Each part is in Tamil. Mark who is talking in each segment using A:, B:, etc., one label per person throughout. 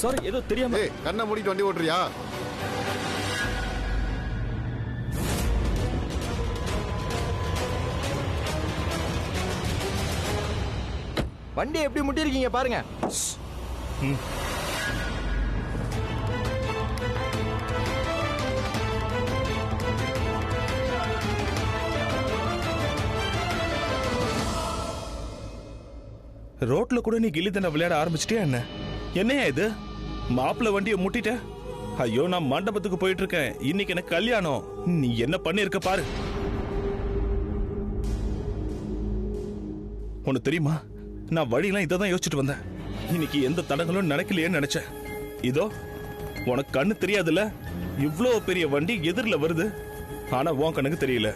A: சாரி, ஏதோ தெரியாம.
B: கண்ணை மூடிட்டு வண்டி ஓட்டுறியா?
A: வண்டி எப்படி முட்டிருக்கீங்க பாருங்க.
C: ரோட்ல கூட நீ கில்லி தண்டை விளையாட ஆரம்பிச்சிட்டியா என்ன? என்னையா இது? மாப்பிள்ள வண்டியை முட்டிட்ட? ஐயோ, நான் மண்டபத்துக்கு போயிட்டு இருக்கேன். இன்னைக்கு எனக்கு கல்யாணம். நீ என்ன பண்ணிருக்க பாரு. உனக்கு தெரியுமா, நான் வழியெல்லாம் இதை தான் யோசிச்சுட்டு வந்தேன். இன்னைக்கு எந்த தடங்களும் நடக்கலையேன்னு நினைச்சேன். இதோ உனக்கு கண்ணு தெரியாதுல்ல, இவ்வளோ பெரிய வண்டி எதிரில் வருது. ஆனா உன் கண்ணுக்கு தெரியல.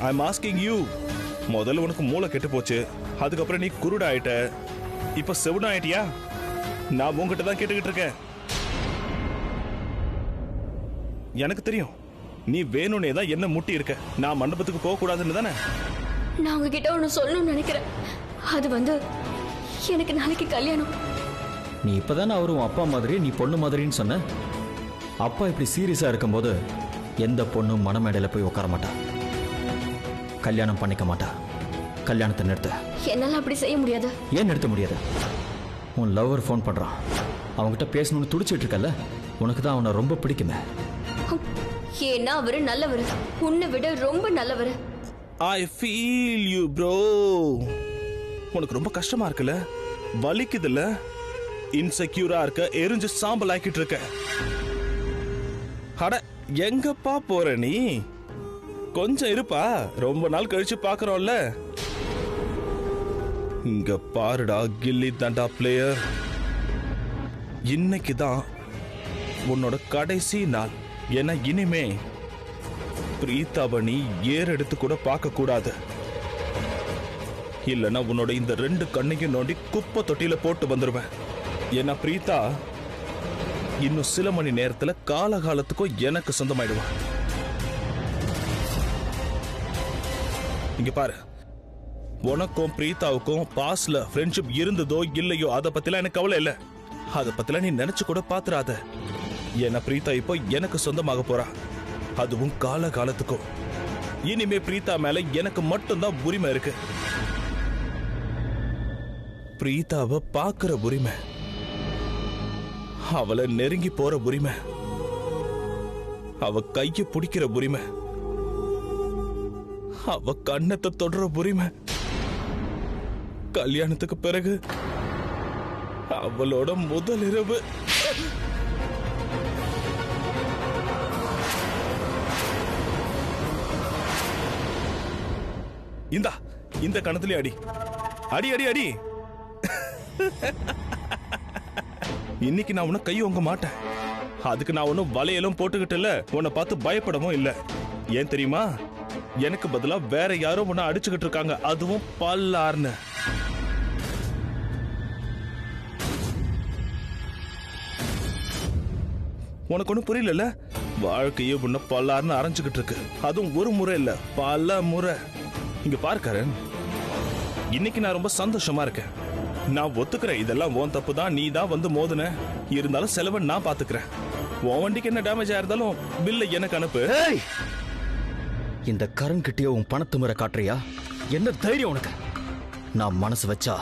C: I'm asking you. முதல்ல உனக்கு மூளை கெட்டு போச்சு, அதுக்கப்புறம் நீ குருட ஆயிட்ட, இப்ப செவுட ஆயிட்டியா? நான் உங்ககிட்ட தான் கேட்டுக்கிட்டு இருக்கேன். எனக்கு தெரியும், நீ வேணும்னே தான் என்ன முட்டி இருக்க. நான் மண்டபத்துக்கு போக கூடாதுன்னு தானே?
D: நான் உங்ககிட்ட ஒன்று சொல்லணும்னு நினைக்கிறேன். அது எனக்கு நாளைக்கு கல்யாணம்.
A: நீ இப்பதானே அவரும் அப்பா மாதிரி நீ பொண்ணு மாதிரின்னு சொன்ன. அப்பா இப்படி சீரியஸா இருக்கும்போது எந்த பொண்ணும் மனமேடையில போய் உட்கார மாட்டா, கல்யாணம் பண்ணிக்க மாட்டா. கல்யாணத்தை நிறுத்த.
D: என்னால அப்படி செய்ய முடியாது.
A: ஏன் நிறுத்த முடியாது? உன் லவ்வர் ஃபோன் பண்றான், அவங்ககிட்ட பேசணும்னு துடிச்சிட்டு இருக்கல. உனக்கு தான் அவனை ரொம்ப பிடிக்குமே.
D: ஏன்னா அவரு நல்லவரு, உன்னை விட ரொம்ப நல்லவரு.
C: I feel you bro. உனக்கு ரொம்ப கஷ்டமா இருக்குல்ல, வலிக்குதுல்ல, இன்செக்யூரா இருக்க, எரிஞ்சு சாம்பல் ஆக்கிட்டு இருக்க. அட எங்கப்பா போற நீ? கொஞ்சம் இருப்பா, ரொம்ப நாள் கழிச்சு பாக்குறோம்ல. இங்க பாருடா கில்லி தண்டா பிளேயர், இன்னைக்குதான் உன்னோட கடைசி நாள். ஏன்னா இனிமே பிரீத்தாவை நீ ஏறெடுத்து கூட பார்க்க கூடாது. இல்லைன்னா உன்னோட இந்த 2 கண்ணையும் நோண்டி குப்பை தொட்டியில போட்டு வந்துருவேன். ஏன்னா பிரீத்தா இன்னும் சில மணி நேரத்துல காலகாலத்துக்கும் எனக்கு சொந்தமாயிடுவான். இங்க பாரு, உனக்கும் பிரீத்தாவுக்கும் பாஸ்ட்ல ஃப்ரெண்ட்ஷிப் இருந்ததோ இல்லையோ அதை பத்திலாம் எனக்கு கவலை இல்லை. அதை பத்திலாம் நீ நினைச்சு கூட பாத்துறாத. ஏன்னா பிரீத்தா இப்போ எனக்கு சொந்தமாக போறா, அதுவும் காலகாலத்துக்கும். இனிமே பிரீத்தா மேல எனக்கு மட்டும்தான் உரிமை இருக்கு. பிரீத்தாவை பாக்குற உரிமை, அவளை நெருங்கி போற உரிமை, அவ கைய பிடிக்கிற உரிமை, அவ கண்ணத்தை தொடர உரிமை. கல்யாணத்துக்கு பிறகு அவளோட முதல் இரவு. இந்த கணத்திலே அடி அடி அடி அடி. இன்னைக்கு நான் உன்னை கை ஓங்க மாட்டேன். அதுக்கு நான் ஒன்னும் வலையெல்லாம் போட்டுக்கிட்டு உன்னை பார்த்து பயப்படவும் இல்லை. ஏன் தெரியுமா? எனக்கு பதிலா வேற யாரோ உன்னை அடிச்சுக்கிட்டு இருக்காங்க, அதுவும் பல்லார்னு. உனக்கு ஒன்னும் புரியல? வாழ்க்கையே உன்னை பல்லார்னு அரைஞ்சுக்கிட்டு இருக்கு, அதுவும் ஒரு முறை இல்ல, பல முறை. இங்க பார்க்கறேன், இன்னைக்கு நான் ரொம்ப சந்தோஷமா இருக்கேன். நான் ஒத்துக்கிறேன், இதெல்லாம் உன் தப்பு தான், நீ தான் வந்து மோதுன. இருந்தாலும் செலவை நான் பாத்துக்கிறேன். உன் வண்டிக்கு என்ன டேமேஜ் ஆயிருந்தாலும் பில்லை எனக்கு அனுப்பு.
A: இந்த கரண் கிட்டே உன் பணத்து முறை காட்டுறியா? என்ன தைரியம் உனக்கு? நான் மனசு வச்சா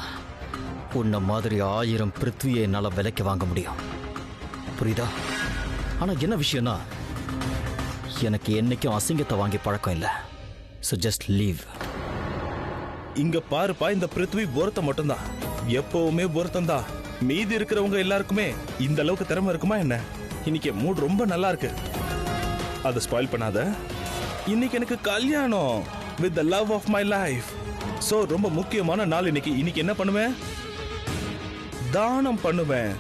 A: உன்ன மாதிரி 1000 பிருத்வியை என்னால விலைக்கு வாங்க முடியும், புரியுதா? ஆனா என்ன விஷயம்னா, எனக்கு என்னைக்கும் அசிங்கத்தை வாங்கி பழக்கம் இல்லை. So just leave.
C: இங்க பாருப்பா, இந்த பிருத்வி ஒருத்த மட்டும்தான், எப்பவுமே ஒருத்தன் தான். மீதி இருக்கிறவங்க எல்லாருக்குமே இந்த அளவுக்கு திறமை இருக்குமா என்ன? இன்னைக்கு மூட் ரொம்ப நல்லா இருக்கு, அதை ஸ்பாயில் பண்ணாத. இன்னைக்கு எனக்கு கல்யாணம் with the love of my life. So ரொம்ப முக்கியமான நாள் இன்னைக்கு. இன்னைக்கு என்ன பண்ணுவேன்? தானம் பண்ணுவேன்.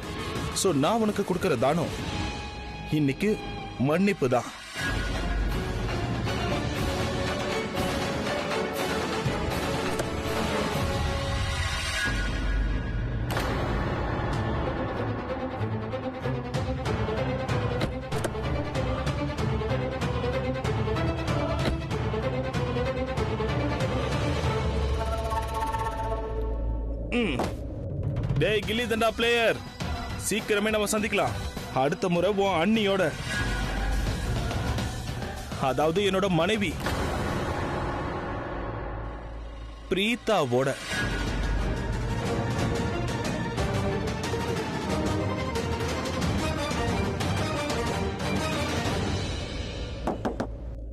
C: சோ நான் உனக்கு கொடுக்கிற தானம் இன்னைக்கு மன்னிப்பு தான். டேய் கில்லி தண்டா பிளேயர், சீக்கிரமே நம்ம சந்திக்கலாம். அடுத்த முறை உன் அண்ணியோட, அதாவது என்னோட மனைவி பிரீத்தாவோட.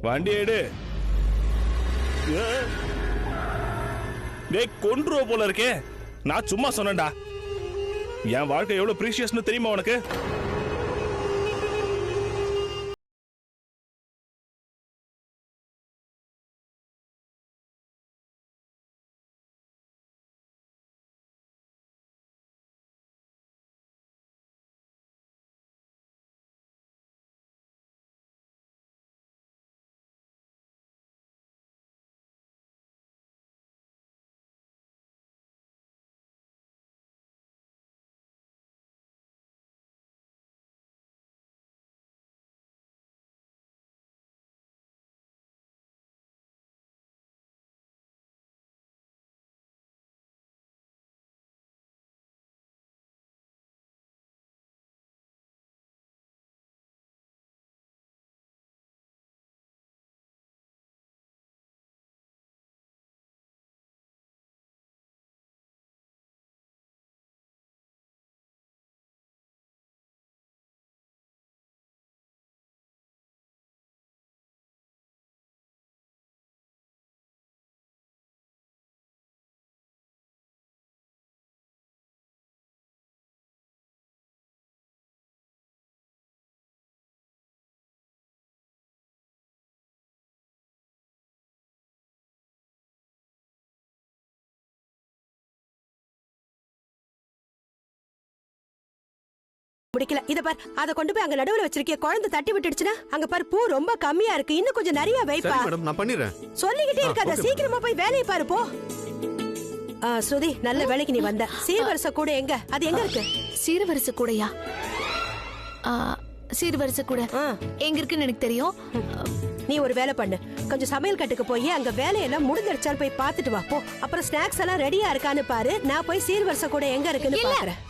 C: வண்டி எடு. டேய் கொன்றுவ போல இருக்கே. நான் சும்மா சொன்னேன்டா. என் வாழ்க்கை எவ்வளவு ப்ரீஷியஸ்னு தெரியுமா உனக்கு?
B: முடிக்கல. இத பார், அத கொண்டு போய் அங்க நடுவுல வச்சிருக்கே. குழந்தை தட்டி விட்டுடுச்சுனா அங்க பார், பூ ரொம்ப கம்மியா இருக்கு. இன்னும் கொஞ்சம் நிறைய வைப்பா.
E: சரி மேடம், நான் பண்ணிறேன்.
B: சொல்லிக்கிட்டே இருக்காத, சீக்கிரமா போய் வேலையை பாரு போ. ஸ்ருதி, நல்ல வேலைக்கு நீ வந்த. சீர்வரிசை கூட எங்க? அது எங்க இருக்கு?
D: சீர்வரிசை கூடயா? சீர்வரிசை கூட எங்க இருக்குன்னு எனக்கு தெரியும்.
B: நீ ஒரு வேலை பண்ணு, கொஞ்சம் சமையல் கட்டுக்கு போய் அங்க வேலையெல்லாம் முடிஞ்சிருச்சான்னு போய் பாத்துட்டு வா போ. அப்புறம் ஸ்நாக்ஸ் எல்லாம் ரெடியா இருக்கான்னு பாரு. நான் போய் சீர்வரிசை கூட எங்க இருக்குன்னு பாக்குறேன்.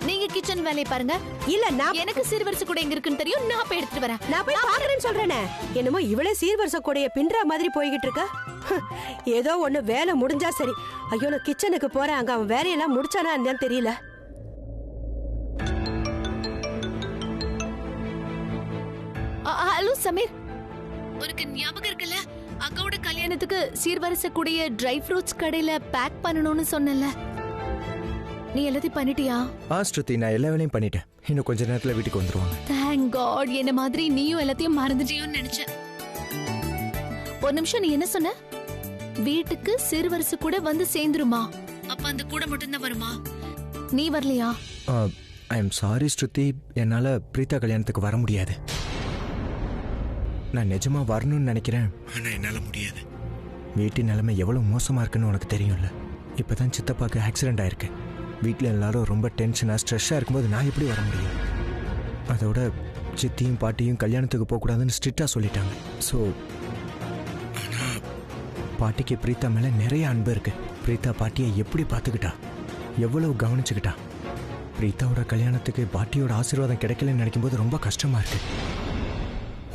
D: நீங்க கிச்சன் வேலையை பாருங்க.
B: இல்ல, நான்
D: எனக்கு சீர்வரிசை கூட எங்க இருக்குன்னு தெரியும். நான் போய் எடுத்துட்டு வரேன்.
B: நான் போய் பாக்குறேன்னு சொல்றேனே. என்னமோ இவளே சீர்வரிசை கூடைய பின்றா மாதிரி போய்கிட்டு இருக்க. ஏதோ ஒண்ணு வேலை முடிஞ்சா சரி. ஐயோ, நான் கிச்சனுக்கு போறேன். அங்க அவன் வேலையெல்லாம் முடிச்சானா என்னன்னு தெரியல.
D: ஹலோ சமீர், உனக்கு ஞாபகம் இருக்குல்ல, அக்காவோட கல்யாணத்துக்கு சீர்வரிசை கூடிய ட்ரை ஃப்ரூட்ஸ் கடையில பேக் பண்ணணும்னு சொன்னல? நீ எல்லாத்தையும் பண்ணிட்டியா?
F: ஸ்ருதி, நான் எல்லா வேலையும் பண்ணிட்டேன். இன்னும் கொஞ்ச நேரத்துல வீட்டுக்கு வந்துருவாங்க.
D: Thank God. என்ன மாதிரி நீயும் எல்லாத்தையும் மறந்துட்டியோன்னு நினைச்சேன். ஒரு நிமிஷம், நீ என்ன சொன்ன? வீட்டுக்கு சீர்வரிசை கூட வந்து சேர்ந்துருமா? அப்ப அந்த கூட மட்டும் தான் வருமா? நீ வரலையா?
F: ஐ எம் சாரி ஸ்ருதி, என்னால பிரீதா கல்யாணத்துக்கு வர முடியாது. நான் நிஜமா வரணும்னு நினைக்கிறேன், ஆனா என்னால முடியாது. வீட்டு நிலைமை எவ்வளவு மோசமா இருக்குன்னு உனக்கு தெரியும்ல. இப்பதான் சித்தப்பாக்கு ஆக்சிடென்ட் ஆயிருக்கு. வீட்டில் எல்லாரும் ரொம்ப டென்ஷனாக ஸ்ட்ரெஸ்ஸாக இருக்கும்போது நான் எப்படி வர முடியும்? அதோட சித்தியும் பாட்டியும் கல்யாணத்துக்கு போகக்கூடாதுன்னு ஸ்ட்ரிக்டாக சொல்லிட்டாங்க. ஸோ ஆனால் பாட்டிக்கு பிரீத்தா மேலே நிறைய அன்பு இருக்கு. பிரீத்தா பாட்டியை எப்படி பார்த்துக்கிட்டா, எவ்வளவு கவனிச்சுக்கிட்டா. பிரீத்தாவோட கல்யாணத்துக்கு பாட்டியோட ஆசீர்வாதம் கிடைக்கலன்னு நினைக்கும்போது ரொம்ப கஷ்டமாக இருக்கு.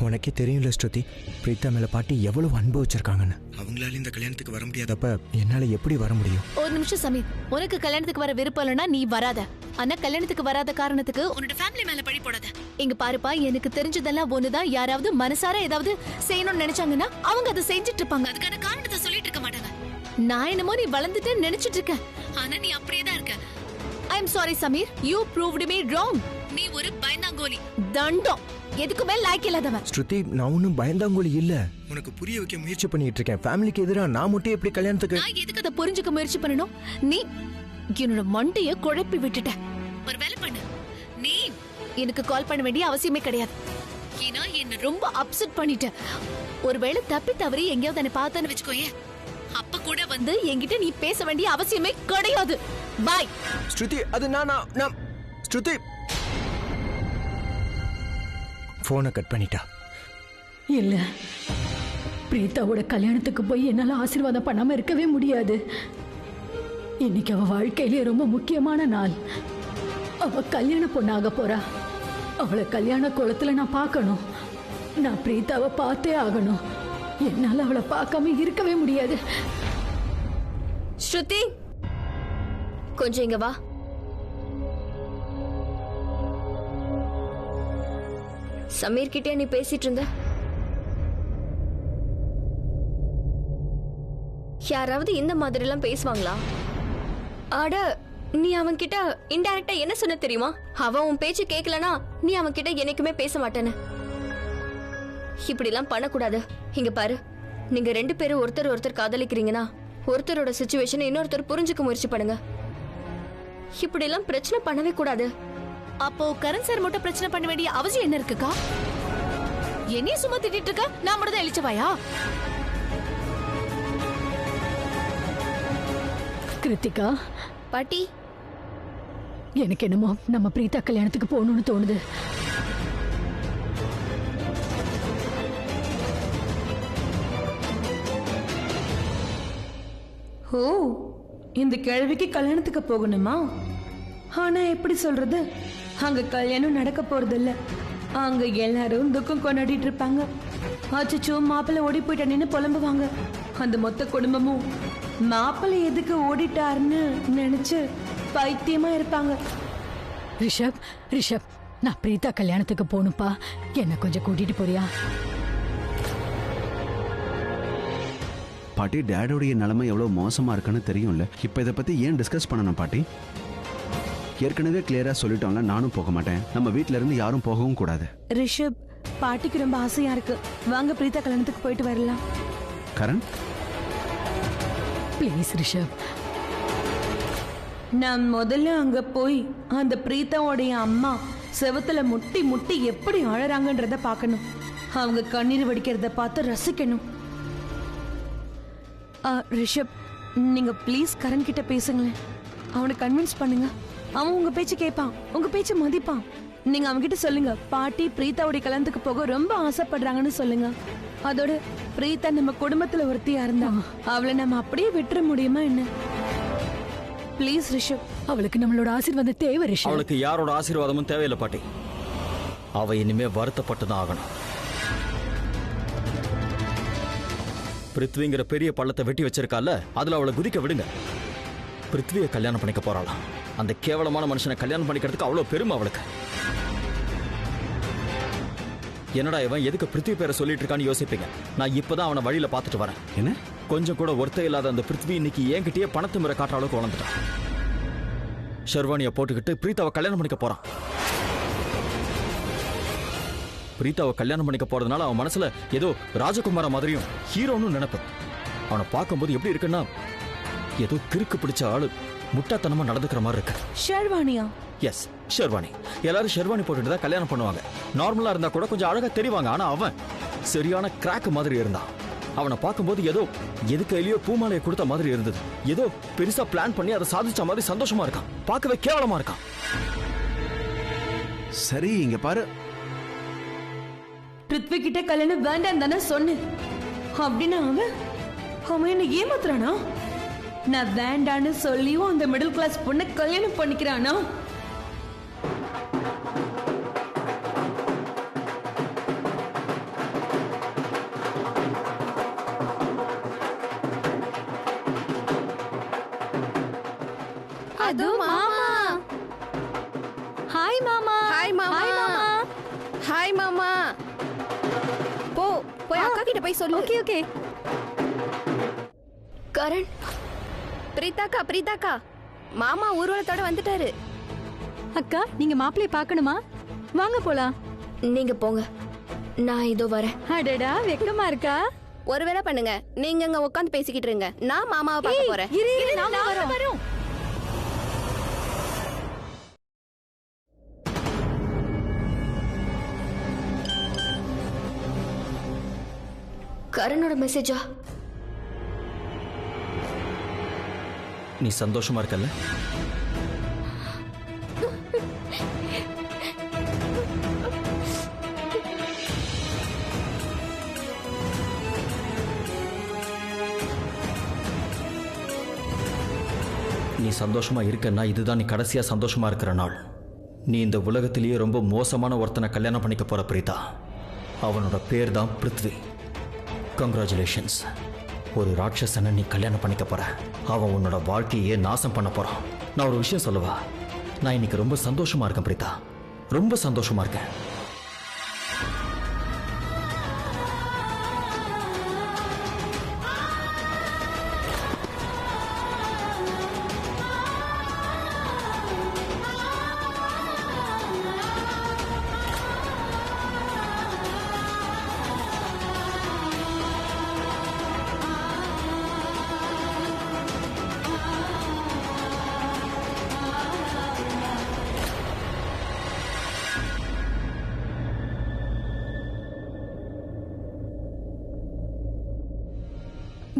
F: உனக்கே தெரியும்ல ஸ்ருதி, பிரீத்தா மேல பாட்டி எவ்வளவு அன்பு வச்சிருக்காங்கன்னு. அவங்களால இந்த கல்யாணத்துக்கு வர முடியாதப்ப என்னால எப்படி வர முடியும்?
D: ஒரு நிமிஷம் சமீர், உனக்கு கல்யாணத்துக்கு வர விருப்பம் இல்லைன்னா நீ வராத. ஆனா கல்யாணத்துக்கு வராத காரணத்துக்கு உன்னோட ஃபேமிலி மேல பழி போடாத. இங்க பாருப்பா, எனக்கு தெரிஞ்சதெல்லாம் ஒண்ணுதான். யாராவது மனசார ஏதாவது செய்யணும்னு நினைச்சாங்கன்னா அவங்க அதை செஞ்சுட்டு இருப்பாங்க. அதுக்கான காரணத்தை சொல்லிட்டு இருக்க மாட்டாங்க. நான் என்னமோ நீ வளர்ந்துட்டு நினைச்சிட்டு இருக்க, ஆனா நீ அப்படியே தான் இருக்க. I am sorry Sameer, you proved me wrong. நீ ஒரு பயந்தாங்கோலி, தண்டம், எதுக்குமே லாய்க்கு இல்லாதவன்.
F: ஸ்ருதி, நான் ஒன்னும் பயந்தாங்கோலி இல்ல. உனக்கு புரிய வைக்க முயற்சி பண்ணிட்டு இருக்கேன். ஃபேமிலிக்கு எதிராக நான் மட்டும் எப்படி கல்யாணத்துக்கு?
D: நான் எதுக்கு அதை புரிஞ்சுக்க முயற்சி பண்ணணும்? நீ என்னோட மண்டைய குழப்பி விட்டுட்ட. ஒரு வேலை பண்ணு, நீ எனக்கு கால் பண்ண வேண்டிய அவசியமே கிடையாது. ஏன்னா என்ன ரொம்ப அப்செட் பண்ணிட்ட. ஒருவேளை தப்பி தவறி எங்கேயாவது என்ன பார்த்தேன்னு வச்சுக்கோயே, அப்ப கூட வந்து என்கிட்ட நீ பேச வேண்டிய அவசியமே கிடையாது. பாய்.
F: ஸ்ருதி, அது நான் ஸ்ருதி போனை கட் பண்ணிட்டா.
G: இல்ல, பிரீத்தாவோட கல்யாணத்துக்கு போய் என்னால ஆசீர்வாதம் பண்ணாம இருக்கவே முடியாது.
E: இன்னைக்கு அவ வாழ்க்கையிலேயே ரொம்ப முக்கியமான நாள். அவ கல்யாண பொண்ணாக போறா. அவளை கல்யாண கோலத்துல நான் பார்க்கணும். நான் பிரீத்தாவை பார்த்தே ஆகணும். என்னால அவளை பார்க்காம இருக்கவே முடியாது.
G: ஸ்ருதி, கொஞ்சம் இங்க வா. சமீர் கிட்டே நீ பேசிட்டு இருந்த? யாராவது இந்த மாதிரி எல்லாம் பேசுவாங்களா? அட, நீ அவன் கிட்ட இன்டைரக்டா என்ன சொன்ன தெரியுமா? அவன் உன் பேச்சு கேட்கலனா நீ அவன் கிட்ட என்னைக்குமே பேச மாட்டேன்னு. இப்படி எல்லாம் பண்ணக்கூடாது. இங்க பாரு, நீங்க 2 பேரும் ஒருத்தர் காதலிக்கிறீங்கன்னா ஒருத்தரோட சிச்சுவேஷன் இன்னொருத்தர் புரிஞ்சுக்க முயற்சி பண்ணுங்க. இப்படி எல்லாம் பிரச்சனை பண்ணவே கூடாது.
D: அப்போ கரண் சார் மட்டும் பிரச்சனை பண்ண வேண்டிய அவசியம் என்ன இருக்குக்கா? என்னைய சும்மா திட்டிட்டு இருக்க, நான் மட்டும் தான் எழுச்சவாயா?
E: கிருத்திகா,
G: பாட்டி,
E: எனக்கு என்னமோ நம்ம பிரீதா கல்யாணத்துக்கு போகணும்னு தோணுது.
H: ஓ, இந்த கிழவிக்கு கல்யாணத்துக்கு போகணுமா? ஆனா எப்படி சொல்றது? அங்க கல்யாணம் நடக்க போறது இல்ல. அங்க எல்லாரும் துக்கம் கொண்டாடிட்டு இருப்பாங்க. அச்சோ, மாப்பிள்ளை ஓடி போயிட்டானேன்னு புலம்புவாங்க. அந்த மொத்த குடும்பமும் மாப்பிள்ளை எதுக்கு ஓடிட்டாருன்னு நினைச்சு பைத்தியமா இருப்பாங்க.
E: ரிஷப், ரிஷப், நான் பிரீதா கல்யாணத்துக்கு போகணும்ப்பா. என்ன கொஞ்சம் கூட்டிட்டு போறியா?
I: பாட்டி, டேடோடைய நிலைமை எவ்வளவு மோசமா இருக்குன்னு தெரியும்ல. இப்ப இதை பத்தி ஏன் டிஸ்கஸ் பண்ணணும் பாட்டி? ஏற்கனவே கிளியரா சொல்லிட்டோம்ல, நானும் போக மாட்டேன். நம்ம வீட்ல இருந்து யாரும் போகவும் கூடாது.
H: ரிஷப், பாட்டிக்கு ரொம்ப ஆசையா இருக்கு. வாங்க பிரீதா கல்யாணத்துக்கு போயிட்டு வரலாம்.
I: கரண்,
E: ப்ளீஸ் ரிஷப்.
H: நான் முதல்ல அங்க போய் அந்த பிரீதாவோடைய அம்மா செவத்துல முட்டி முட்டி எப்படி அழறாங்கன்றத பார்க்கணும். அவங்க கண்ணீர் வடிக்கிறத பார்த்து ரசிக்கணும். ரிஷப், நீங்க ப்ளீஸ் கரண் கிட்ட பேசுங்களேன். அவனை கன்வின்ஸ் பண்ணுங்க. அவன் உங்க பேச்சு கேட்பான், உங்க பேச்சு மதிப்பான். நீங்க அவன்கிட்ட சொல்லுங்க, பாட்டி பிரீதாவுடைய கல்யாணத்துக்கு போக ரொம்ப ஆசைப்படுறாங்கன்னு சொல்லுங்க. அதோட பிரீதா நம்ம குடும்பத்துல ஒருத்தியா இருந்தா அவளை நம்ம அப்படியே விட்டுற முடியுமா என்ன? ப்ளீஸ் ரிஷப்.
E: அவளுக்கு நம்மளோட ஆசீர்வாதம் தேவை ரிஷப்.
A: அவளுக்கு யாரோட ஆசீர்வாதமும் தேவையில்லை பாட்டி. அவ இனிமே வருத்தப்பட்டு தான் ஆகணும். பிருத்விங்கிற பெரிய பள்ளத்தை வெட்டி வச்சிருக்கால, அதுல அவளை குதிக்க விடுங்க. பிருத்வியை கல்யாணம் பண்ணிக்க போறாளாம். அந்த கேவலமான மனுஷனை கல்யாணம் பண்ணிக்கிறதுக்கு அவ்வளவு பெருமை அவளுக்கு. என்னடா இவன் எதுக்கு பிருத்வி பேரை சொல்லிட்டு இருக்கான்னு யோசிப்பீங்க. நான் இப்பதான் அவனை வழியில பாத்துட்டு வரேன்.
I: என்ன
A: கொஞ்சம் கூட ஒருத்த இல்லாத அந்த பிருத்வி இன்னைக்கு என்கிட்டயே பணத்து முறை காட்டுற அளவுக்கு வளர்ந்துட்டான். ஷெர்வானியை போட்டுக்கிட்டு பிரீத்தாவை கல்யாணம் பண்ணிக்க போறான். பிரீத்தாவை கல்யாணம் பண்ணிக்க போறதுனால அவன் மனசுல ஏதோ ராஜகுமார மாதிரியும் ஹீரோன்னு நினைப்பு. அவனை பார்க்கும்போது எப்படி இருக்குன்னா, ஏதோ கிறுக்கு பிடிச்ச ஆளு முட்டாத்தனமா நடந்துக்கிற மாதிரி இருக்கு.
H: ஷெர்வானியா?
A: எஸ், ஷெர்வானி. எல்லாரும் ஷெர்வானி போட்டுட்டு தான் கல்யாணம் பண்ணுவாங்க. நார்மலா இருந்தா கூட கொஞ்சம் அழகா தெரிவாங்க. ஆனா அவன் சரியான கிராக் மாதிரி இருந்தான். அவனை பார்க்கும்போது ஏதோ எதுக்கு எலியோ பூமாலையை கொடுத்த மாதிரி இருந்தது. ஏதோ பெருசா பிளான் பண்ணி அதை சாதிச்ச மாதிரி சந்தோஷமா இருக்கான். பார்க்கவே கேவலமா இருக்கான்.
I: சரி, இங்க பாரு.
H: பிருத்வி கிட்ட கல்யாணம் வேண்டாம் தானே சொன்னேன். அப்படின்னா அவன் என்ன ஏமாத்துறானா? நான் வேண்டான்னு சொல்லியும் அந்த மிடில் கிளாஸ் பொண்ணை கல்யாணம் பண்ணிக்கிறானா?
G: அது மாமா.
B: ஹாய் மாமா.
G: ஹாய் மாமா. ஹாய் மாமா. போய் அக்கா கிட்ட போய் சொல்லு.
B: Okay okay.
G: கரண், பிரீதாக்கா, மாமா ஊர்வலத்தோட வந்துட்டாரு.
B: அக்கா, நீங்க மாப்பிள்ளைய பார்க்கணுமா? வாங்க போலாம்.
G: நீங்க போங்க, நான் இதோ வரேன்.
B: அடடா, வெக்கமா இருக்கா?
G: ஒரு வேளை பண்ணுங்க, நீங்க அங்க உட்காந்து பேசிக்கிட்டு இருங்க. நான் மாமாவை பார்க்க போறேன்.
B: இரு, நாம வரோம்.
G: கரணோட மெசேஜா?
A: நீ சந்தோஷமா இருக்கல்ல? நீ சந்தோஷமா இருக்கன்னா இதுதான் நீ கடைசியா சந்தோஷமா இருக்கிற நாள். நீ இந்த உலகத்திலேயே ரொம்ப மோசமான ஒருத்தனை கல்யாணம் பண்ணிக்க போற பிரீதா. அவனோட பேர் தான் பிருத்வி. கங்க்ராச்சுலேஷன்ஸ். ஒரு ராட்சசனை நீ கல்யாணம் பண்ணிக்க போற. அவன் உன்னோட வாழ்க்கையே நாசம் பண்ண போறான். நான் ஒரு விஷயம் சொல்லவா? நான் இன்னைக்கு ரொம்ப சந்தோஷமா இருக்கேன் பிரீதா, ரொம்ப சந்தோஷமா இருக்கேன்.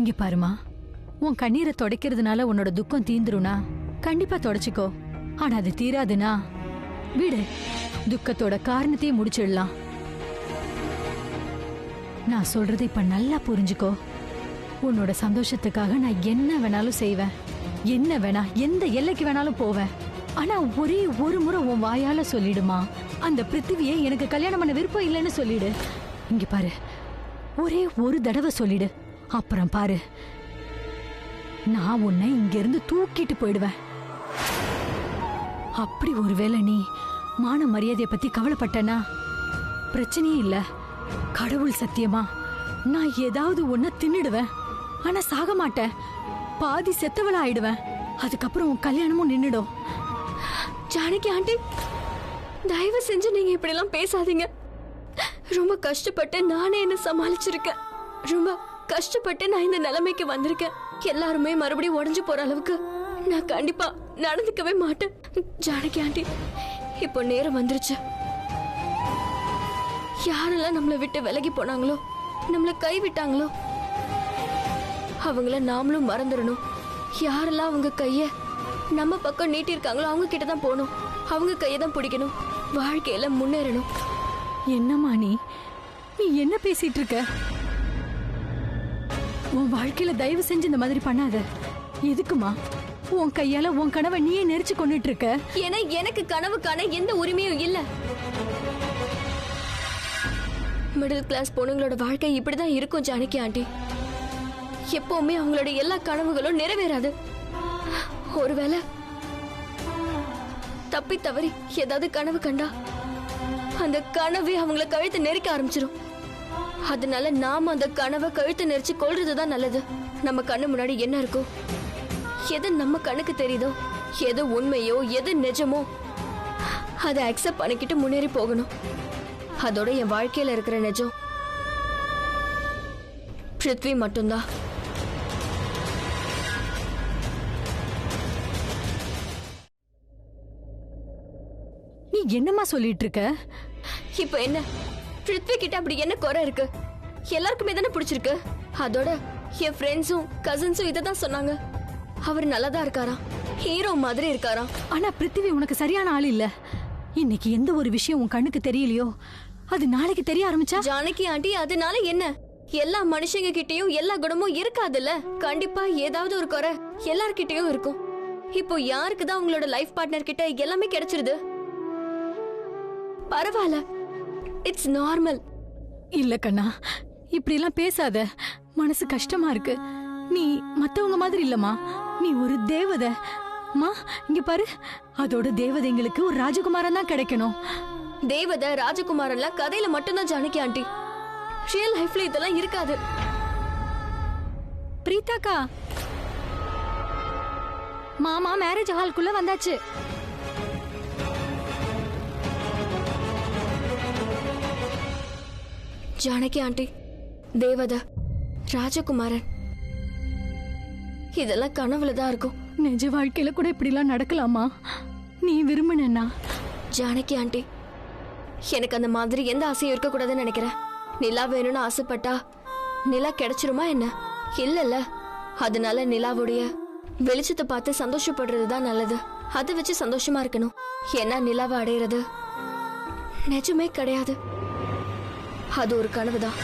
E: இங்க பாருமா, உன் கண்ணீரை துடைக்கிறதுனால உன்னோட துக்கம் தீந்துருனா கண்டிப்பா துடைச்சிக்கோ. ஆனா அது தீராதுனா விடு, துக்கத்தோட காரணத்தையே முடிச்சிடலாம். நான் சொல்றது இப்ப நல்லா புரிஞ்சுக்கோ. உன்னோட சந்தோஷத்துக்காக நான் என்ன வேணாலும் செய்வேன், என்ன வேணா எந்த எல்லைக்கு வேணாலும் போவேன். ஆனா ஒரே ஒரு முறை உன் வாயால சொல்லிடுமா, அந்த பிருத்திவியை எனக்கு கல்யாணம் பண்ண விருப்பம் இல்லைன்னு சொல்லிடு. இங்க பாரு, ஒரே ஒரு தடவை சொல்லிடு. அப்புறம் பாரு, நான் உன்னை இங்க இருந்து தூக்கிட்டு போயிடுவேன். அப்படி ஒருவேளை நீ மான மரியாதையை பத்தி கவலைப்பட்டனா பிரச்சனையே இல்ல. கடவுள் சத்தியமா நான் ஏதாவது ஒன்ன தின்னுடுவேன். ஆனா சாக மாட்டேன், பாதி செத்தவள ஆயிடுவேன். அதுக்கப்புறம் உன் கல்யாணமும் நின்னுடும்.
G: ஜானகி ஆண்டி, தயவு செஞ்சு நீங்க இப்படி எல்லாம் பேசாதீங்க. ரொம்ப கஷ்டப்பட்டு நானே என்ன சமாளிச்சிருக்கேன். ரொம்ப கஷ்டப்பட்டு நான் இந்த நிலைமைக்கு வந்திருக்கேன். எல்லாருமே மறுபடியும் உடைஞ்சு போற அளவுக்கு நான் கண்டிப்பா நடந்துக்கவே மாட்டேன். ஜானகி ஆண்டி, இப்போ நேரம் வந்துருச்சு. யாரெல்லாம் நம்மளை விட்டு விலகி போனாங்களோ, நம்மளை கைவிட்டாங்களோ, அவங்கள நாமளும் மறந்துடணும். யாரெல்லாம் அவங்க கைய நம்ம பக்கம் நீட்டிருக்காங்களோ அவங்க கிட்ட தான் போகணும். அவங்க கையை தான் பிடிக்கணும். வாழ்க்கையில முன்னேறணும்.
E: என்னம்மா நீ என்ன பேசிட்டு இருக்க? உன் வாழ்க்கையில தயவு செஞ்சு இந்த மாதிரி பண்ணாத. எதுக்குமா உன் கையால உன் கனவை நீயே நெரிச்சு கொண்டுட்டு இருக்க?
G: ஏன்னா எனக்கு கனவு காண எந்த உரிமையும் இல்ல. மிடில் கிளாஸ் பொண்ணுங்களோட வாழ்க்கை இப்படிதான் இருக்கும் ஜானகி ஆண்டி. எப்பவுமே அவங்களோட எல்லா கனவுகளும் நிறைவேறாது. ஒருவேளை தப்பி தவறி ஏதாவது கனவு கண்டா அந்த கனவே அவங்கள கழுத்து நெரிக்க ஆரம்பிச்சிடும். அதனால நாம அந்த கனவை கழுத்து நெரிச்சு கொள்றதுதான் நல்லது. நம்ம கண்ணு முன்னாடி என்ன இருக்கோ, எது நம்ம கண்ணுக்கு தெரியுதோ, எது உண்மையோ எது நிஜமோ அதை அக்செப்ட் பண்ணிக்கிட்டு முன்னேறி போகணும். அதோட என் வாழ்க்கையில இருக்கிற நிஜம் பிருத்வி மட்டும்தான்.
E: நீ என்னம்மா சொல்லிட்டு இருக்க?
G: இப்ப என்ன, பிருத்வி கிட்ட அப்படி என்ன குறை இருக்கு? எல்லாருக்குமே தானே பிடிச்சிருக்கு. அதோட என் ஃப்ரெண்ட்ஸும் கசின்ஸும் இதை தான் சொன்னாங்க. அவர் நல்லாதான் இருக்காராம், ஹீரோ மாதிரி இருக்காராம்.
E: ஆனா பிருத்திவி உனக்கு சரியான ஆள் இல்ல. இன்னைக்கு எந்த ஒரு விஷயம் உன் கண்ணுக்கு தெரியலையோ அது நாளைக்கு தெரிய ஆரம்பிச்சா?
G: ஜானகி ஆண்டி, அதனால என்ன? எல்லா மனுஷங்க கிட்டயும் எல்லா குணமும் இருக்காதுல்ல. கண்டிப்பா ஏதாவது ஒரு குறை எல்லார்கிட்டயும் இருக்கும். இப்போ யாருக்கு தான் உங்களோட லைஃப் பார்ட்னர் கிட்ட எல்லாமே கிடைச்சிருது? பரவாயில்ல, இட்ஸ் நார்மல்.
E: இல்ல கண்ணா, இப்படி எல்லாம் பேசாத. மனசு கஷ்டமா இருக்கு. நீ மத்தவங்க மாதிரி இல்லம்மா, நீ ஒரு தேவதை. மா இங்க பாரு, அதோட தேவதைங்களுக்கு ஒரு ராஜகுமாரன் தான் கிடைக்கணும்.
G: தேவதை ராஜகுமாரன்லாம் கதையில மட்டும்தான் ஜானகி ஆண்டி. ரியல் லைஃப்ல இதெல்லாம் இருக்காது.
E: பிரீதாக்கா, மாமா மேரேஜ் ஹால்குள்ள வந்தாச்சு.
G: ஜானகி ஆண்டி, தேவதை, ராஜகுமாரன், இதெல்லாம் கனவுல தான் இருக்கும்.
E: நிஜ வாழ்க்கையில கூட இப்படி எல்லாம் நடக்கலாமா? நீ விரும்பினா?
G: ஜானகி ஆண்டி, எனக்கு அந்த மாதிரி எந்த ஆசையும் இருக்க கூடாதுன்னு நினைக்கிறேன். நிலா வேணும்னு ஆசைப்பட்டா நிலா கிடைச்சிருமா என்ன? இல்லல்ல. அதனால நிலாவுடைய வெளிச்சத்தை பார்த்து சந்தோஷப்படுறதுதான் நல்லது. அதை வச்சு சந்தோஷமா இருக்கணும். ஏன்னா நிலாவை அடையிறது நிஜமே கிடையாது, அது ஒரு கனவுதான்.